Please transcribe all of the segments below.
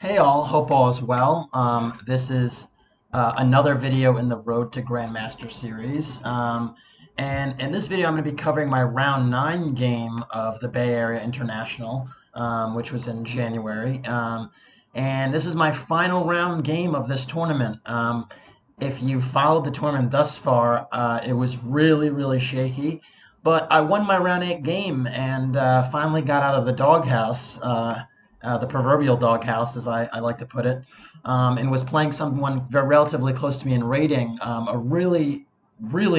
Hey all, hope all is well. This is another video in the Road to Grandmaster series. And in this video, I'm going to be covering my round 9 game of the Bay Area International, which was in January. And this is my final round game of this tournament. If you followed the tournament thus far, it was really shaky. But I won my round 8 game and finally got out of the doghouse. The proverbial doghouse, as I like to put it, and was playing someone very relatively close to me in rating, a really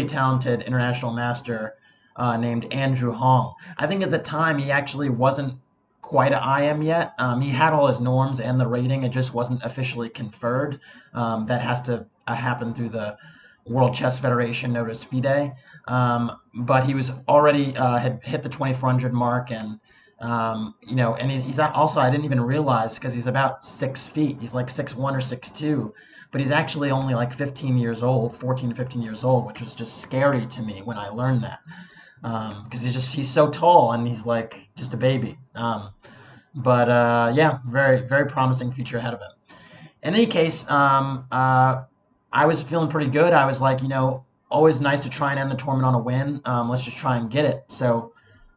talented international master named Andrew Hong. I think at the time he actually wasn't quite an IM yet. He had all his norms and the rating, it just wasn't officially conferred. That has to happen through the World Chess Federation, known as FIDE. But he was already had hit the 2400 mark, and and he's not, also, I didn't even realize, because he's about 6 feet. He's like 6'1" or 6'2", but he's actually only like 15 years old, 14 to 15 years old, which was just scary to me when I learned that. Because he's so tall and he's like just a baby. Yeah, very promising future ahead of him. In any case, I was feeling pretty good. I was like, always nice to try and end the tournament on a win. Let's just try and get it. So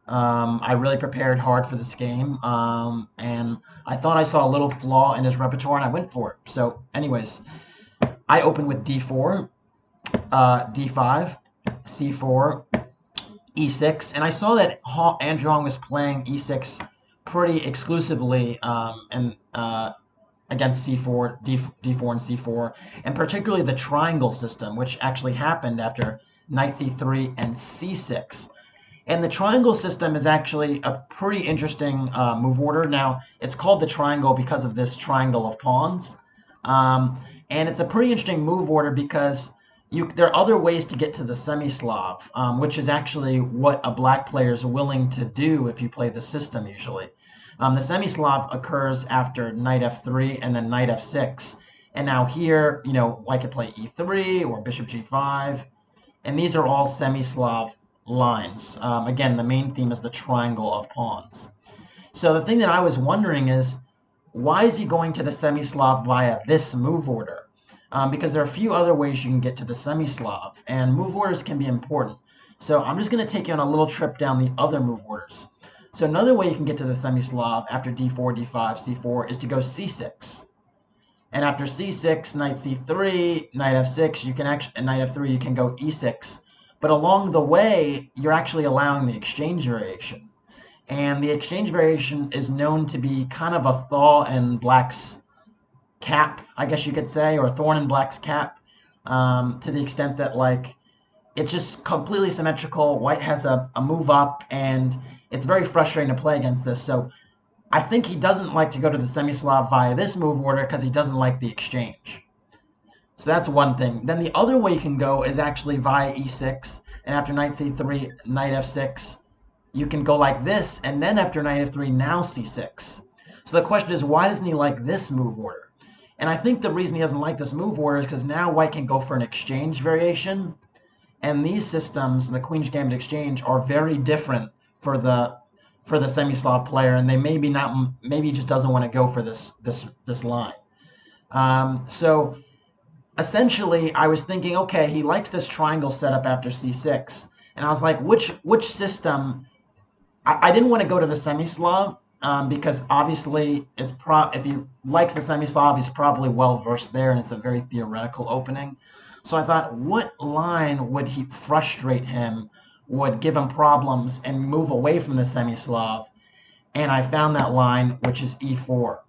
I really prepared hard for this game, and I thought I saw a little flaw in his repertoire, and I went for it. So anyways, I opened with d4, d5, c4, e6, and I saw that Andrew Hong was playing e6 pretty exclusively, against c4, d4, and c4, and particularly the triangle system, which actually happened after knight c3 and c6. And the triangle system is actually a pretty interesting move order. Now, it's called the triangle because of this triangle of pawns. And it's a pretty interesting move order because there are other ways to get to the semi-Slav, which is actually what a black player is willing to do if you play the system usually. The semi-Slav occurs after knight f3 and then knight f6. And now here, I could play e3 or bishop g5. And these are all semi-Slav lines. Again, the main theme is the triangle of pawns. So the thing that I was wondering is, why is he going to the semi-Slav via this move order? Because there are a few other ways you can get to the semi-Slav, and move orders can be important. So I'm just going to take you on a little trip down the other move orders. So another way you can get to the semi-Slav after d4, d5, c4 is to go c6. And after c6, knight c3, knight f6, and knight f3, you can go e6. But along the way, you're actually allowing the exchange variation. And the exchange variation is known to be kind of a thaw in black's cap, I guess you could say, or a thorn in black's cap, to the extent that, it's just completely symmetrical. White has a move up, and it's very frustrating to play against this. So I think he doesn't like to go to the semi-Slav via this move order because he doesn't like the exchange. So that's one thing. Then the other way you can go is actually via e6, and after knight c3, knight f6, you can go like this, and then after knight f3, now c6. So the question is, why doesn't he like this move order? And I think the reason he doesn't like this move order is because now white can go for an exchange variation, and these systems, the Queen's Gambit exchange, are very different for the semi-Slav player, and maybe he just doesn't want to go for this line. So essentially, I was thinking, okay, he likes this triangle setup after c6, and I was like, which system? I didn't want to go to the semi-Slav because obviously, if he likes the semi-Slav, he's probably well versed there, and it's a very theoretical opening. So I thought, what line would he frustrate him, would give him problems, and move away from the semi-Slav? And I found that line, which is e4.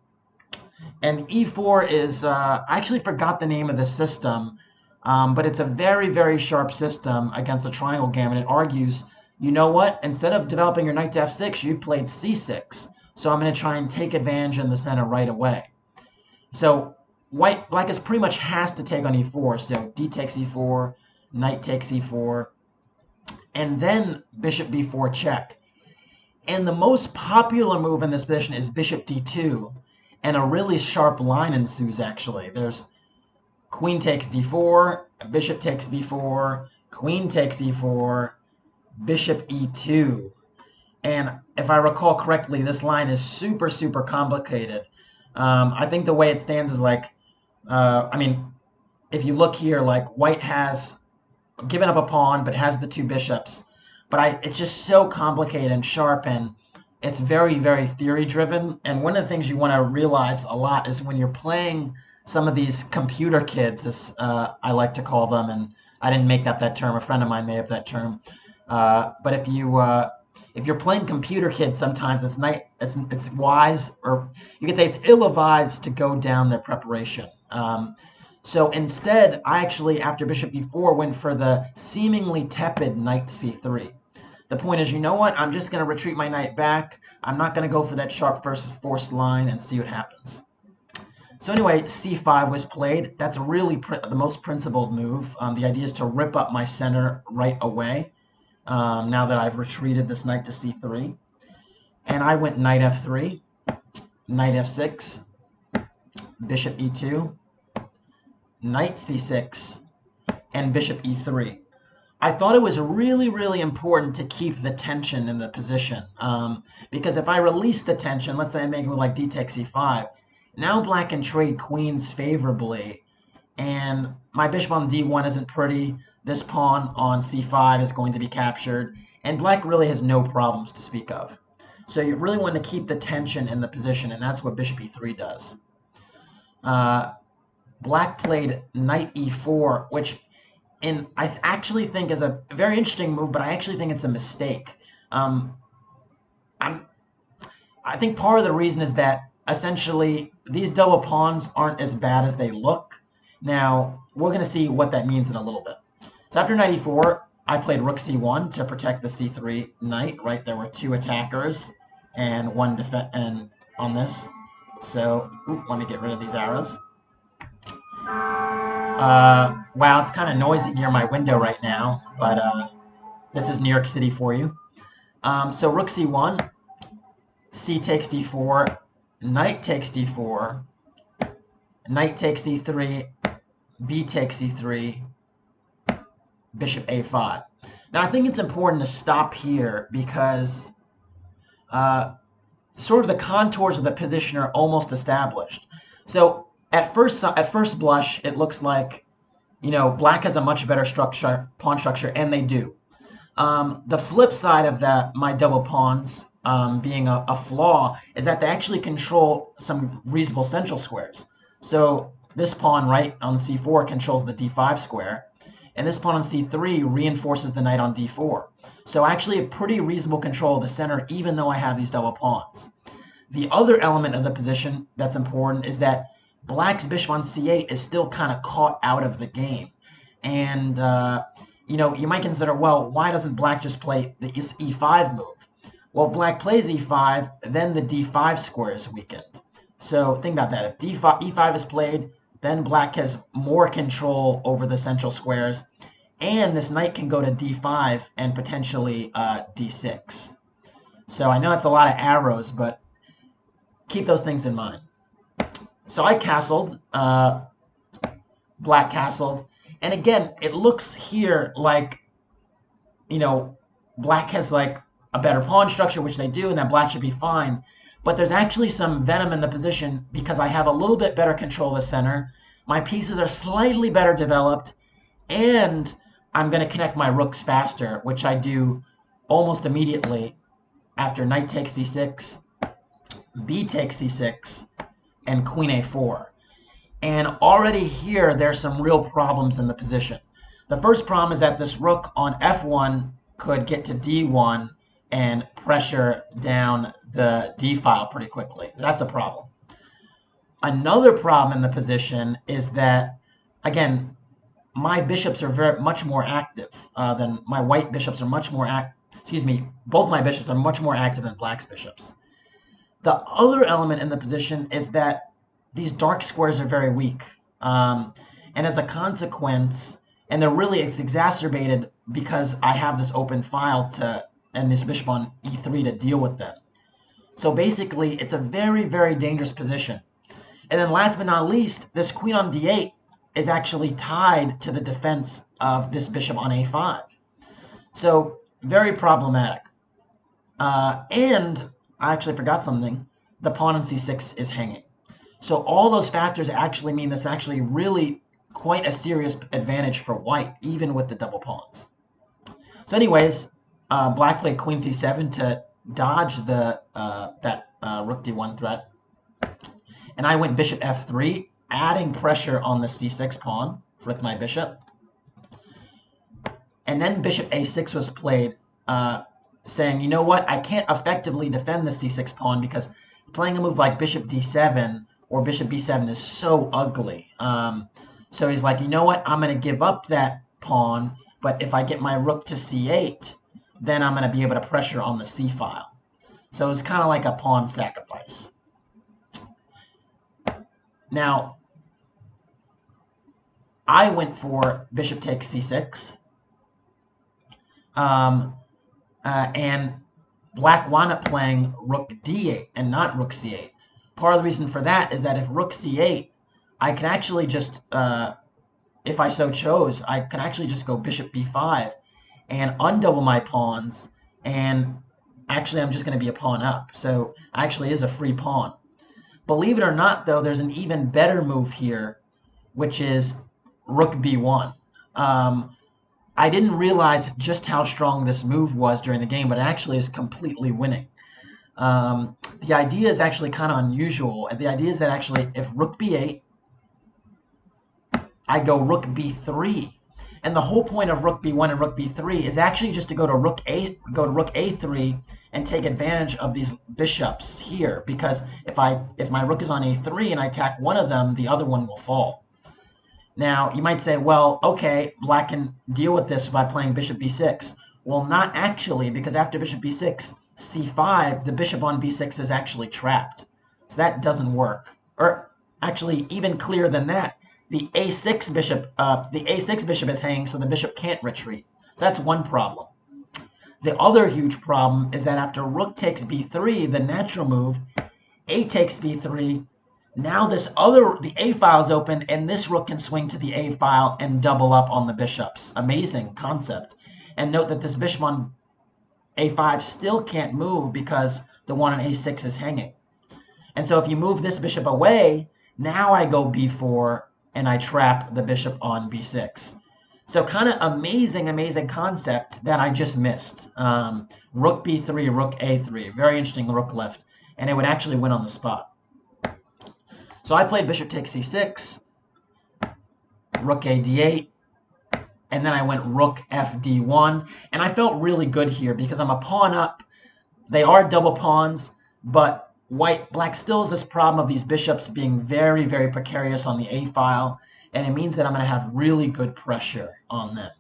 And e4 is, I actually forgot the name of the system, but it's a very sharp system against the triangle gambit. It argues, you know what, instead of developing your knight to f6, you played c6. So I'm going to try and take advantage in the center right away. So black is pretty much has to take on e4. So d takes e4, knight takes e4, and then bishop b4 check. And the most popular move in this position is bishop d2. And a really sharp line ensues, actually. There's queen takes d4, bishop takes b4, queen takes e4, bishop e2. And if I recall correctly, this line is super complicated. I think the way it stands is like, I mean, if you look here, like white has given up a pawn but has the two bishops. But it's just so complicated and sharp, and it's very, very theory driven. And one of the things you want to realize a lot is when you're playing some of these computer kids, as I like to call them, and I didn't make up that term. A friend of mine made up that term. But if you're playing computer kids, sometimes it's wise, or you could say it's ill-advised to go down their preparation. So instead, I actually, after bishop b4, went for the seemingly tepid knight c3. The point is, you know what? I'm just going to retreat my knight back. I'm not going to go for that sharp first forced line and see what happens. So anyway, c5 was played. That's really the most principled move. The idea is to rip up my center right away, now that I've retreated this knight to c3. And I went knight f3, knight f6, bishop e2, knight c6, and bishop e3. I thought it was really, really important to keep the tension in the position, because if I release the tension, let's say I make a move like d takes e5, now black can trade queens favorably, and my bishop on d1 isn't pretty. This pawn on c5 is going to be captured, and black really has no problems to speak of. So you really want to keep the tension in the position, and that's what bishop e3 does. Black played knight e4, which I actually think is a very interesting move, but I actually think it's a mistake. I think part of the reason is that essentially these double pawns aren't as bad as they look. Now, we're going to see what that means in a little bit. So after knight e4, I played rook c1 to protect the c3 knight, right? There were two attackers and one defense on this. So, let me get rid of these arrows. Wow, it's kind of noisy near my window right now, but this is New York City for you. So rook c1, c takes d4, knight takes d4, knight takes e3, b takes e3, bishop a5. Now, I think it's important to stop here because sort of the contours of the position are almost established. So at first blush, it looks like, you know, black has a much better pawn structure, and they do. The flip side of my double pawns being a flaw is that they actually control some reasonable central squares. So this pawn right on c4 controls the d5 square, and this pawn on c3 reinforces the knight on d4. So actually a pretty reasonable control of the center, even though I have these double pawns. The other element of the position that's important is that black's bishop on c8 is still kind of caught out of the game. And, you know, you might consider, well, why doesn't black just play the e5 move? Well, if black plays e5, then the d5 square is weakened. So think about that. If e5 is played, then black has more control over the central squares, and this knight can go to d5 and potentially d6. So I know it's a lot of arrows, but keep those things in mind. So I castled, black castled, and again, it looks here like, you know, black has like a better pawn structure, which they do, and that black should be fine. But there's actually some venom in the position because I have a little bit better control of the center. My pieces are slightly better developed, and I'm going to connect my rooks faster, which I do almost immediately after knight takes c6, b takes c6, and queen a4. And already here, there's some real problems in the position. The first problem is that this rook on f1 could get to d1 and pressure down the d file pretty quickly. That's a problem. Another problem in the position is that, again, my bishops are much more active than my white bishops are much more active. Excuse me, both my bishops are much more active than black's bishops. The other element in the position is that these dark squares are very weak. And as a consequence, and it's exacerbated because I have this open file and this bishop on e3 to deal with them. So basically, it's a very, very dangerous position. And then last but not least, this queen on d8 is actually tied to the defense of this bishop on a5. So very problematic. And I actually forgot something. The pawn on c6 is hanging. So all those factors actually mean this actually really quite a serious advantage for white, even with the double pawns. So anyways, black played queen c7 to dodge the rook d1 threat. And I went bishop f3, adding pressure on the c6 pawn with my bishop. And then bishop a6 was played, saying, you know what, I can't effectively defend the c6 pawn because playing a move like bishop d7 or bishop b7 is so ugly. So he's like, you know what, I'm going to give up that pawn, but if I get my rook to c8, then I'm going to be able to pressure on the c file. So it's kind of like a pawn sacrifice. Now, I went for bishop takes c6. And black wound up playing rook d8 and not rook c8. Part of the reason for that is that if rook c8, I can actually just, if I so chose, I can actually just go bishop b5 and undouble my pawns, and actually I'm just going to be a pawn up. So actually is a free pawn. Believe it or not, though, there's an even better move here, which is rook b1. I didn't realize just how strong this move was during the game, but it actually is completely winning. The idea is actually kind of unusual. The idea is that actually if rook b8, I go rook b3. And the whole point of rook b1 and rook b3 is actually just to go to rook a3 and take advantage of these bishops here, because if my rook is on a3 and I attack one of them, the other one will fall. Now, you might say, well, okay, black can deal with this by playing bishop b6. Well, not actually, because after bishop b6, c5, the bishop on b6 is actually trapped. So that doesn't work. Or actually, even clearer than that, the a6 bishop is hanging, so the bishop can't retreat. So that's one problem. The other huge problem is that after rook takes b3, the natural move, a takes b3, now the a file is open, and this rook can swing to the a file and double up on the bishops. Amazing concept. And note that this bishop on a5 still can't move because the one on a6 is hanging. And so if you move this bishop away, now I go b4 and I trap the bishop on b6. So kind of amazing concept that I just missed. Rook b3, rook a3. Very interesting rook lift. And it would actually win on the spot. So I played bishop takes c6, rook a d8, and then I went rook f d1. And I felt really good here because I'm a pawn up. They are double pawns, but black still has this problem of these bishops being very precarious on the a file, and it means that I'm going to have really good pressure on them.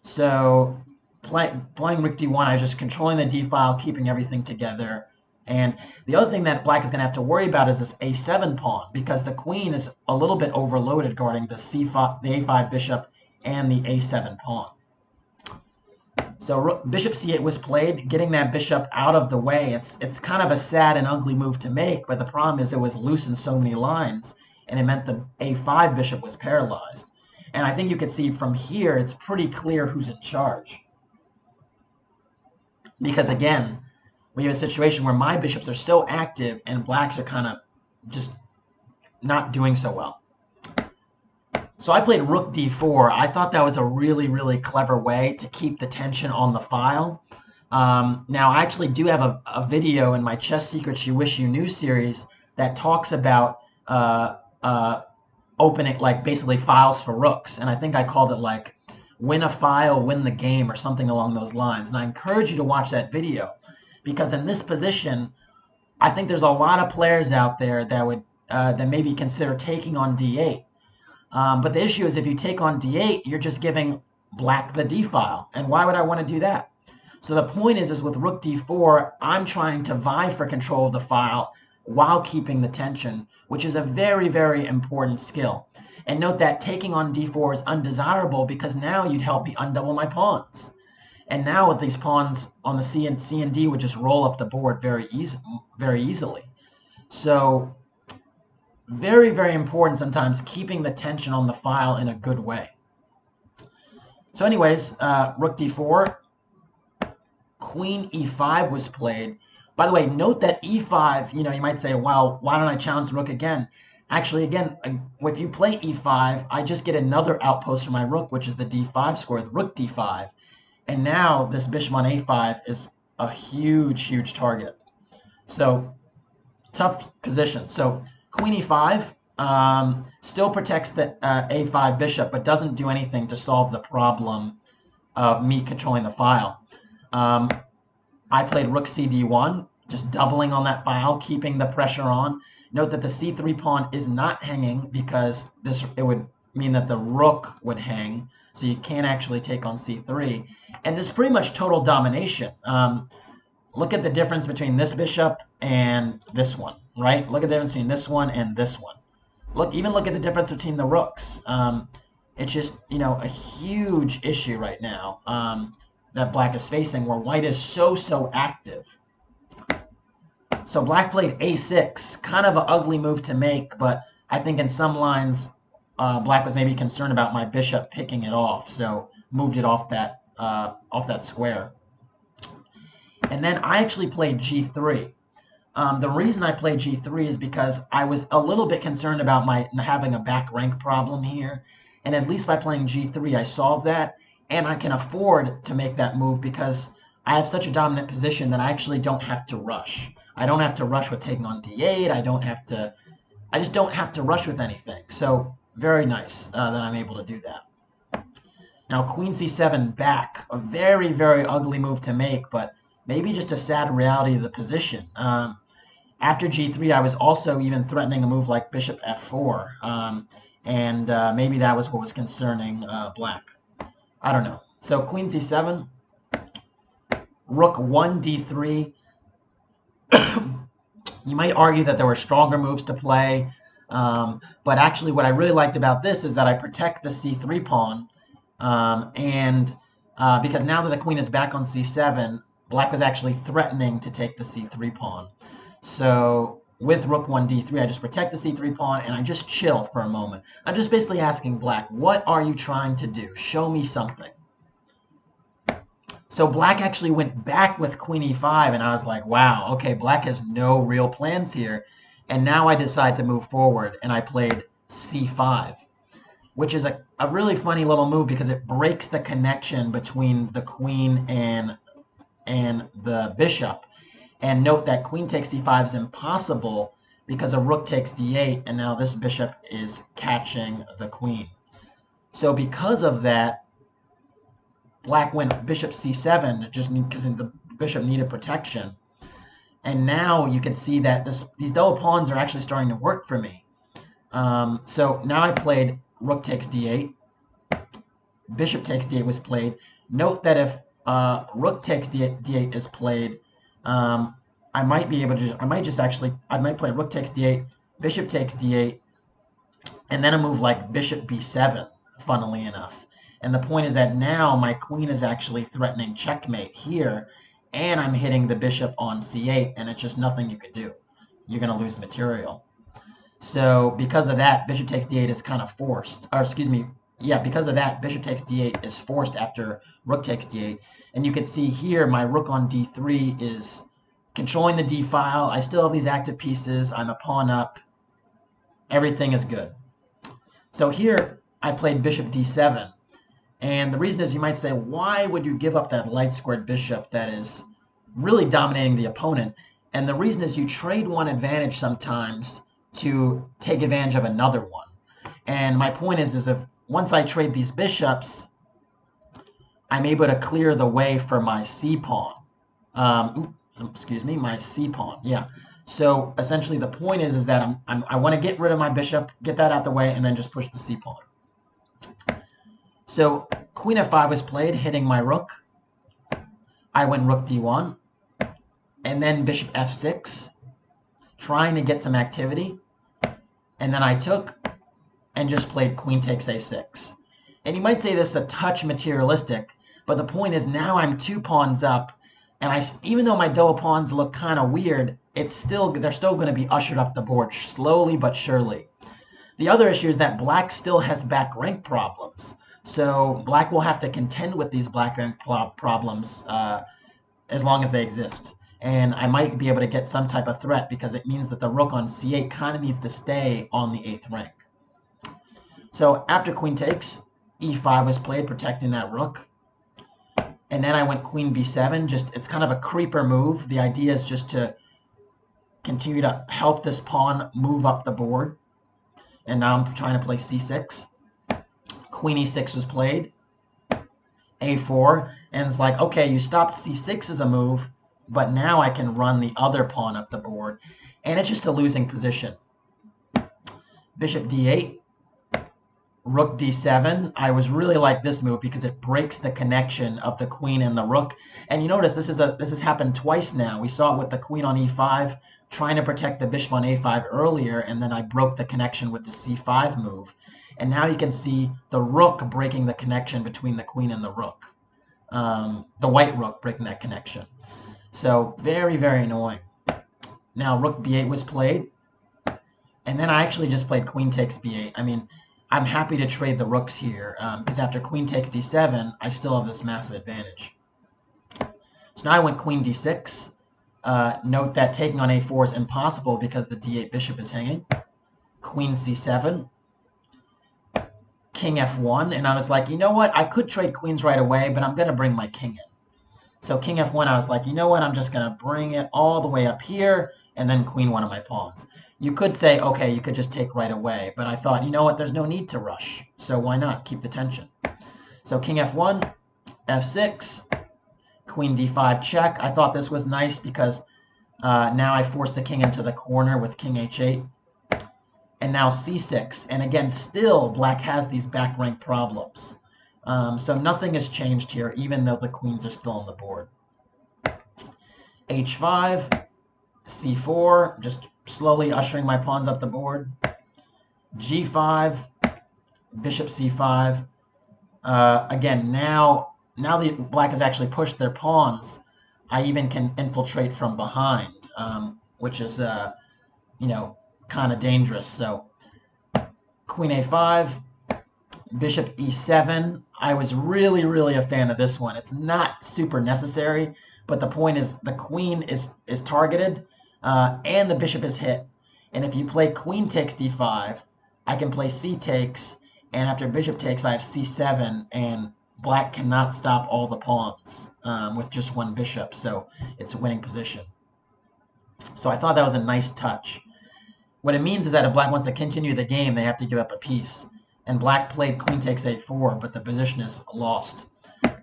So playing rook d1, I was just controlling the d file, keeping everything together. And the other thing that black is going to have to worry about is this a7 pawn, because the queen is a little bit overloaded guarding the c5, the a5 bishop and the a7 pawn. So bishop c8 was played, getting that bishop out of the way. It's kind of a sad and ugly move to make, but the problem is it was loose in so many lines, and it meant the a5 bishop was paralyzed. And I think you can see from here, it's pretty clear who's in charge. Because again, we have a situation where my bishops are so active and blacks are kind of just not doing so well. So I played rook d4. I thought that was a really clever way to keep the tension on the file. Now, I actually do have a video in my Chess Secrets You Wish You Knew series that talks about opening, like basically files for rooks. And I think I called it like win a file, win the game, or something along those lines. And I encourage you to watch that video, because in this position, I think there's a lot of players out there that would that maybe consider taking on d8. But the issue is if you take on d8, you're just giving black the d file. And why would I want to do that? So the point is with rook d4, I'm trying to vie for control of the file while keeping the tension, which is a very important skill. And note that taking on d4 is undesirable because now you'd help me undouble my pawns. And now with these pawns on the C and D would just roll up the board very easily. So very important sometimes keeping the tension on the file in a good way. So anyways, rook d4, queen e5 was played. By the way, note that e5, you might say, well, why don't I challenge the rook again? Actually, again, if you play e5, I just get another outpost for my rook, which is the d5 square, the rook d5. And now this bishop on a5 is a huge, huge target. So tough position. So queen e5 still protects the a5 bishop, but doesn't do anything to solve the problem of me controlling the file. I played rook cd1, just doubling on that file, keeping the pressure on. Note that the c3 pawn is not hanging because it would mean that the rook would hang, so you can't actually take on c3. And this is pretty much total domination. Look at the difference between this bishop and this one, right? Look at the difference between this one and this one. Even look at the difference between the rooks. It's just, a huge issue right now that black is facing, where white is so active. So black played a6, kind of an ugly move to make, but I think in some lines black was maybe concerned about my bishop picking it off, so moved it off that square. And then I actually played g3. The reason I played g3 is because I was a little bit concerned about having a back rank problem here, and at least by playing g3 I solved that, and I can afford to make that move because I have such a dominant position that I actually don't have to rush. I don't have to rush with taking on d8. I just don't have to rush with anything. So very nice that I'm able to do that. Now queen c7 back, a very, very ugly move to make, but maybe just a sad reality of the position. After g3, I was also even threatening a move like bishop f4, and maybe that was what was concerning black. I don't know. So queen c7, rook 1 d3. You might argue that there were stronger moves to play, but actually what I really liked about this is that I protect the c3 pawn, because now that the queen is back on c7, black was actually threatening to take the c3 pawn. So with rook 1 d3, I just protect the c3 pawn and I just chill for a moment. I'm just basically asking black, what are you trying to do? Show me something. So black actually went back with queen e5, and I was like, wow, okay, black has no real plans here. And now I decide to move forward, and I played c5, which is a really funny little move because it breaks the connection between the queen and the bishop. And note that queen takes d5 is impossible because a rook takes d8, and now this bishop is catching the queen. So because of that, black went bishop c7 just because the bishop needed protection. And now you can see that these double pawns are actually starting to work for me. So now I played rook takes d8. Bishop takes d8 was played. Note that if rook takes d8 is played, I might play rook takes d8, bishop takes d8, and then a move like bishop b7, funnily enough. And the point is that now my queen is actually threatening checkmate here, and I'm hitting the bishop on c8, and it's just nothing you could do. You're going to lose material. So because of that, bishop takes d8 is kind of forced. Or excuse me, yeah, because of that, bishop takes d8 is forced after rook takes d8. And you can see here my rook on d3 is controlling the d file. I still have these active pieces. I'm a pawn up. Everything is good. So here I played bishop d7. And the reason is, you might say, why would you give up that light squared bishop that is really dominating the opponent? And the reason is you trade one advantage sometimes to take advantage of another one. And my point is if once I trade these bishops, I'm able to clear the way for my c pawn. My c pawn. Yeah. So essentially the point is that I want to get rid of my bishop, get that out the way, and then just push the c pawn. So queen f5 was played, hitting my rook. I went rook d1, and then bishop f6, trying to get some activity. And then I took and just played queen takes a6. And you might say this is a touch materialistic, but the point is now I'm 2 pawns up, and even though my double pawns look kind of weird, they're still going to be ushered up the board slowly but surely. The other issue is that black still has back rank problems. So black will have to contend with these black rank problems as long as they exist. and I might be able to get some type of threat because it means that the rook on c8 kind of needs to stay on the 8th rank. So after queen takes, e5 was played, protecting that rook. And then I went queen b7. It's kind of a creeper move. The idea is just to continue to help this pawn move up the board. And now I'm trying to play c6. Queen e6 was played. a4. And it's like, okay, you stopped c6 as a move, but now I can run the other pawn up the board. And it's just a losing position. Bishop d8. Rook d7. I was really like this move because it breaks the connection of the queen and the rook. And you notice this has happened twice now. We saw it with the queen on e5, trying to protect the bishop on a5 earlier, and then I broke the connection with the c5 move. And now you can see the rook breaking the connection between the queen and the rook. The white rook breaking that connection. So very, very annoying. Now rook b8 was played. And then I actually just played queen takes b8. I mean, I'm happy to trade the rooks here because after queen takes d7, I still have this massive advantage. So now I went queen d6. Note that taking on a4 is impossible because the d8 bishop is hanging. Queen c7. King f1. And I was like, you know what? I could trade queens right away, but I'm going to bring my king in. So king f1, I was like, you know what? I'm just going to bring it all the way up here and then queen one of my pawns. You could say, okay, you could just take right away. But I thought, you know what? There's no need to rush. So why not? Keep the tension. So king f1, f6, queen d5 check. I thought this was nice because now I forced the king into the corner with king h8. And now c6. And again, still black has these back rank problems. So nothing has changed here, even though the queens are still on the board. h5, c4, just slowly ushering my pawns up the board. g5, bishop c5. Again, now that black has actually pushed their pawns, I even can infiltrate from behind, which is, kind of dangerous. So queen a5, bishop e7. I was really, really a fan of this one. It's not super necessary, but the point is the queen is targeted and the bishop is hit. And if you play queen takes d5, I can play c takes, and after bishop takes, I have c7, and black cannot stop all the pawns with just one bishop, so it's a winning position. So I thought that was a nice touch. What it means is that if black wants to continue the game, they have to give up a piece. And black played queen takes a4, but the position is lost.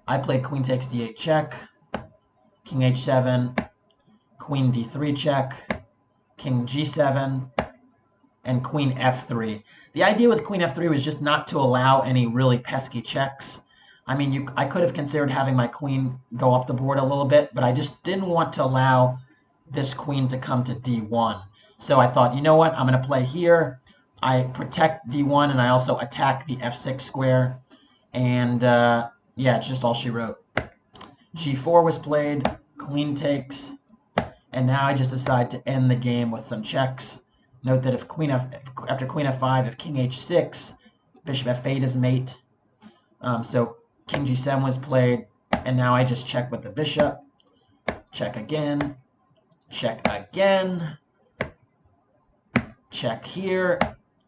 I played queen takes d8 check, king h7, queen d3 check, king g7, and queen f3. The idea with queen f3 was just not to allow any really pesky checks. I mean, I could have considered having my queen go up the board a little bit, but I just didn't want to allow this queen to come to d1. So I thought, you know what, I'm going to play here. I protect d1, and I also attack the f6 square. And yeah, it's just all she wrote. g4 was played, queen takes, and now I just decide to end the game with some checks. Note that if after queen f5, if king h6, bishop f8 is mate. So king g7 was played, and now I just check with the bishop. Check again. Check again. Check here.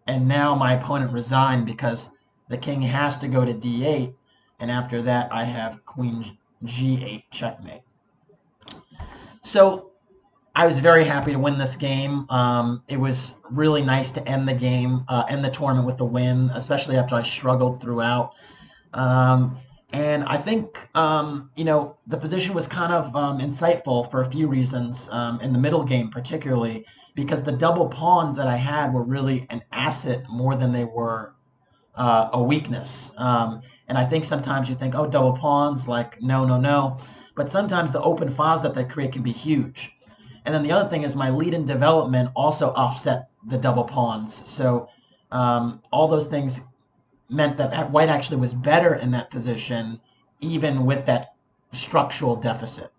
And now my opponent resigned because the king has to go to d8, and after that I have queen g8 checkmate. So I was very happy to win this game. It was really nice to end the game, end the tournament with a win, especially after I struggled throughout. And I think, the position was kind of insightful for a few reasons, in the middle game particularly, because the double pawns that I had were really an asset more than they were a weakness. And I think sometimes you think, oh, double pawns, like, no. But sometimes the open files that they create can be huge. And then the other thing is my lead in development also offset the double pawns. So all those things meant that white actually was better in that position, even with that structural deficit.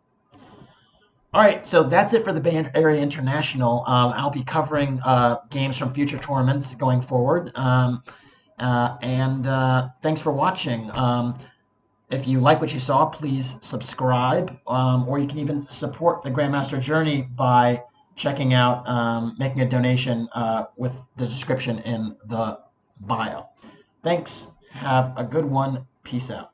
All right, so that's it for the Bay Area International. I'll be covering games from future tournaments going forward. And thanks for watching. If you like what you saw, please subscribe, or you can even support the Grandmaster journey by checking out, making a donation with the description in the bio. Thanks. Have a good one. Peace out.